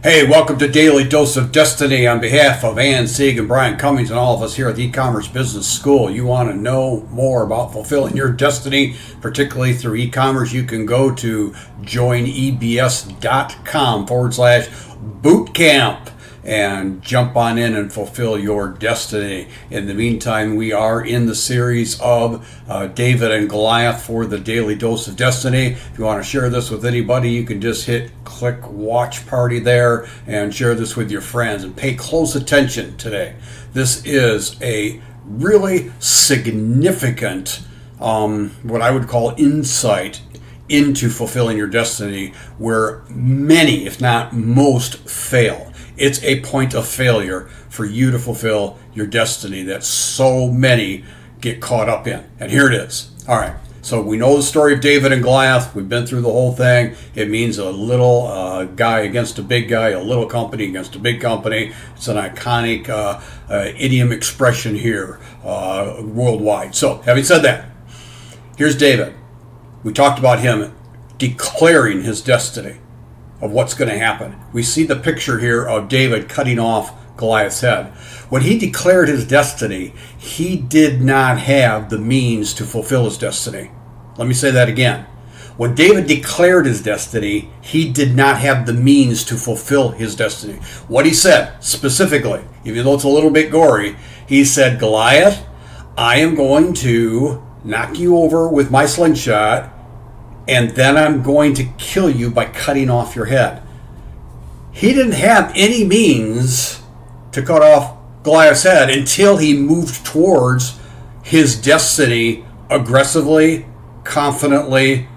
Hey, welcome to Daily Dose of Destiny on behalf of Ann Sieg and Brian Cummings and all of us here at the E-Commerce Business School. You want to know more about fulfilling your destiny, particularly through e-commerce, you can go to joinebs.com/bootcamp and jump on in and fulfill your destiny. In the meantime, we are in the series of David and Goliath for the Daily Dose of Destiny. If you want to share this with anybody, you can just click watch party there and share this with your friends and pay close attention today. This is a really significant, what I would call insight into fulfilling your destiny, where many, if not most, fail. It's a point of failure for you to fulfill your destiny that so many get caught up in. And here it is. All right. So we know the story of David and Goliath. We've been through the whole thing. It means a little guy against a big guy, a little company against a big company. It's an iconic idiom expression here worldwide. So having said that, here's David. We talked about him declaring his destiny of what's going to happen. We see the picture here of David cutting off Goliath's head. When he declared his destiny, he did not have the means to fulfill his destiny. Let me say that again. When David declared his destiny, he did not have the means to fulfill his destiny. What he said specifically, even though it's a little bit gory, he said, Goliath, I am going to knock you over with my slingshot, and then I'm going to kill you by cutting off your head. He didn't have any means to cut off Goliath's head until he moved towards his destiny aggressively, confidently,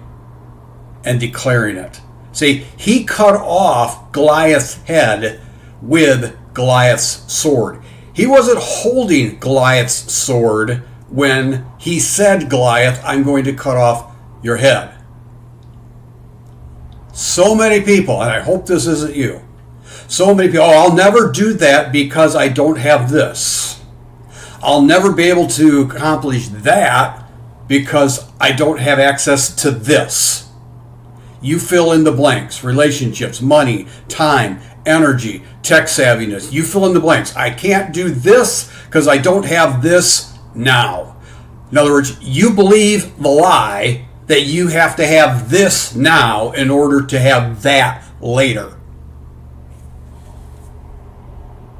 and declaring it. See, he cut off Goliath's head with Goliath's sword. He wasn't holding Goliath's sword when he said, Goliath, I'm going to cut off your head. So many people, and I hope this isn't you, so many people, I'll never do that because I don't have this. I'll never be able to accomplish that because I don't have access to this. You fill in the blanks: relationships, money, time, energy, tech savviness. You fill in the blanks. I can't do this because I don't have this now. In other words, you believe the lie that you have to have this now in order to have that later.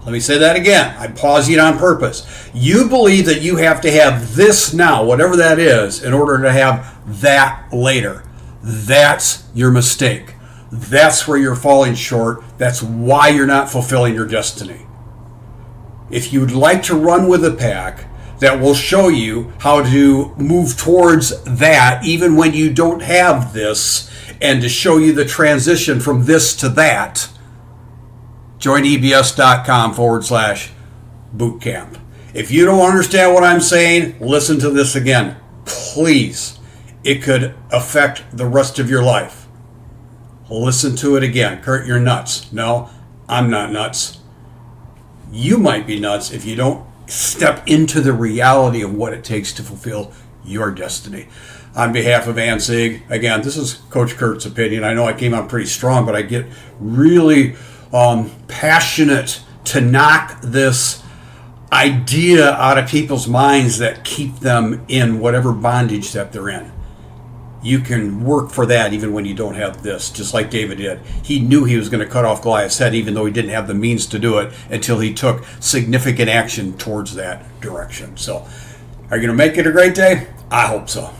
Let me say that again. I'm pausing on purpose. You believe that you have to have this now, whatever that is, in order to have that later. That's your mistake. That's where you're falling short. That's why you're not fulfilling your destiny. If you'd like to run with the pack, that will show you how to move towards that even when you don't have this, and to show you the transition from this to that, join ebs.com/bootcamp. If you don't understand what I'm saying, listen to this again. Please. It could affect the rest of your life. Listen to it again. Kurt, you're nuts. No, I'm not nuts. You might be nuts if you don't step into the reality of what it takes to fulfill your destiny. On behalf of Ann Sieg, again, this is Coach Kurt's opinion. I know I came out pretty strong, but I get really passionate to knock this idea out of people's minds that keep them in whatever bondage that they're in. You can work for that even when you don't have this, just like David did. He knew he was going to cut off Goliath's head even though he didn't have the means to do it until he took significant action towards that direction. So, are you going to make it a great day? I hope so.